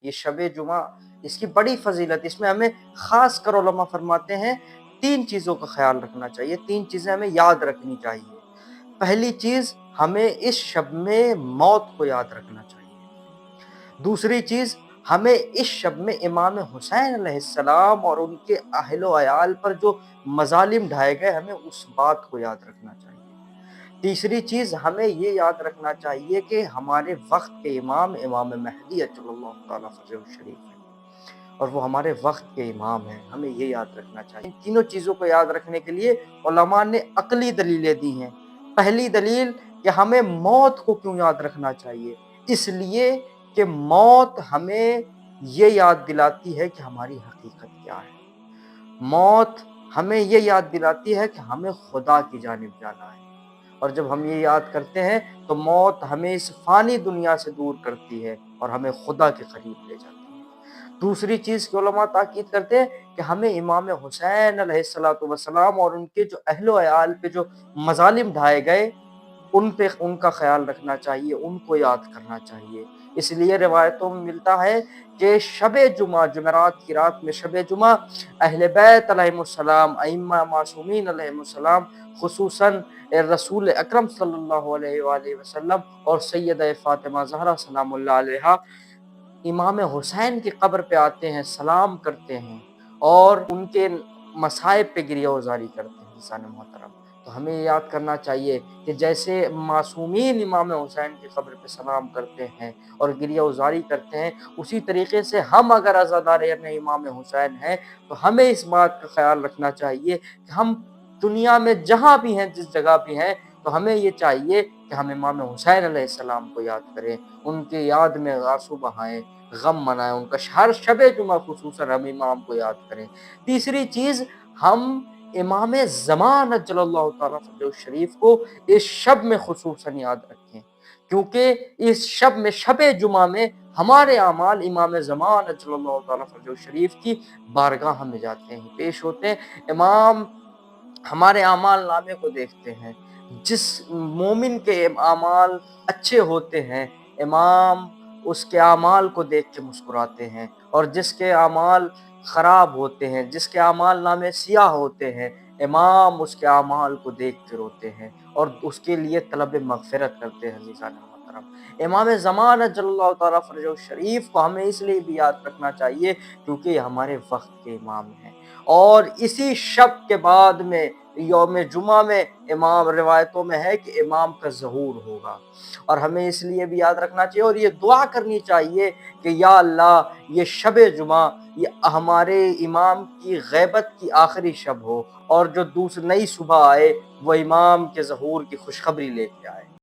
یہ شب جمعہ اس کی بڑی فضیلت، اس میں ہمیں خاص کر علماء فرماتے ہیں 3 چیزوں کا خیال رکھنا چاہیے، 3 چیزیں ہمیں یاد رکھنی چاہیے۔ پہلی چیز، ہمیں اس شب میں موت کو یاد رکھنا چاہیے۔ دوسری چیز، ہمیں اس شب میں امام حسین علیہ السلام اور ان کے اہل و عیال پر جو مظالم ڈھائے گئے، ہمیں اس بات کو یاد رکھنا چاہیے۔ تیسری چیز، ہمیں یہ یاد رکھنا چاہیے کہ ہمارے وقت کے امام امام مہدی اجل اللہ تعالیٰ فرجہ الشریف ہیں، اور وہ ہمارے وقت کے امام ہیں، ہمیں یہ یاد رکھنا چاہیے۔ ان تینوں چیزوں کو یاد رکھنے کے لیے علماء نے عقلی دلیلیں دی ہیں۔ پہلی دلیل کہ ہمیں موت کو کیوں یاد رکھنا چاہیے، اس لیے کہ موت ہمیں یہ یاد دلاتی ہے کہ ہماری حقیقت کیا ہے۔ موت ہمیں یہ یاد دلاتی ہے کہ ہمیں خدا کی جانب جانا ہے، اور جب ہم یہ یاد کرتے ہیں تو موت ہمیں اس فانی دنیا سے دور کرتی ہے اور ہمیں خدا کے قریب لے جاتی ہے۔ دوسری چیز کہ علماء تاکید کرتے ہیں کہ ہمیں امام حسین علیہ السلام اور ان کے جو اہل و عیال پہ جو مظالم ڈھائے گئے، ان کا خیال رکھنا چاہیے، ان کو یاد کرنا چاہیے۔ اس لیے روایتوں میں ملتا ہے کہ شب جمعہ، جمعرات کی رات میں شب جمعہ، اہل بیت علیہ السلام، ائمہ معصومین علیہ السلام، خصوصاً رسول اکرم صلی اللہ علیہ وآلہ وسلم اور سیدہ فاطمہ زہرا سلام اللہ علیہا، امام حسین کی قبر پہ آتے ہیں، سلام کرتے ہیں اور ان کے مصائب پہ گریہ وزاری کرتے ہیں۔ انسان محترم، تو ہمیں یہ یاد کرنا چاہیے کہ جیسے معصومین امام حسین کی قبر پہ سلام کرتے ہیں اور گریہ وزاری کرتے ہیں، اسی طریقے سے ہم اگر عزادار امام حسین ہیں تو ہمیں اس بات کا خیال رکھنا چاہیے کہ ہم دنیا میں جہاں بھی ہیں، جس جگہ بھی ہیں، تو ہمیں یہ چاہیے کہ ہم امام حسین علیہ السلام کو یاد کریں، ان کی یاد میں آنسو بہائیں، غم منائیں، ان کا ہر شب جمعہ خصوصاً ہم امام کو یاد کریں۔ تیسری چیز، ہم امام زمان اجل اللہ تعالیٰ فرجہ الشریف کو اس شب میں خصوصاً یاد رکھیں، کیونکہ اس شب میں، شب جمعہ میں، ہمارے اعمال امام زمان اجل اللہ تعالیٰ فرجہ الشریف کی بارگاہ میں جاتے ہیں، پیش ہوتے ہیں۔ امام ہمارے اعمال نامے کو دیکھتے ہیں، جس مومن کے اعمال اچھے ہوتے ہیں، امام اس کے اعمال کو دیکھ کے مسکراتے ہیں، اور جس کے اعمال خراب ہوتے ہیں، جس کے اعمال نامے سیاہ ہوتے ہیں، امام اس کے اعمال کو دیکھ کے روتے ہیں اور اس کے لیے طلب مغفرت کرتے ہیں۔ عزیزان محترم، امام زمان اجل اللہ تعالیٰ فرجہ الشریف کو ہمیں اس لیے بھی یاد رکھنا چاہیے کیونکہ یہ ہمارے وقت کے امام ہیں، اور اسی شب کے بعد میں یوم جمعہ میں امام، روایتوں میں ہے کہ امام کا ظہور ہوگا، اور ہمیں اس لیے بھی یاد رکھنا چاہیے اور یہ دعا کرنی چاہیے کہ یا اللہ، یہ شب جمعہ یہ ہمارے امام کی غیبت کی آخری شب ہو، اور جو نئی صبح آئے وہ امام کے ظہور کی خوشخبری لے کے آئے۔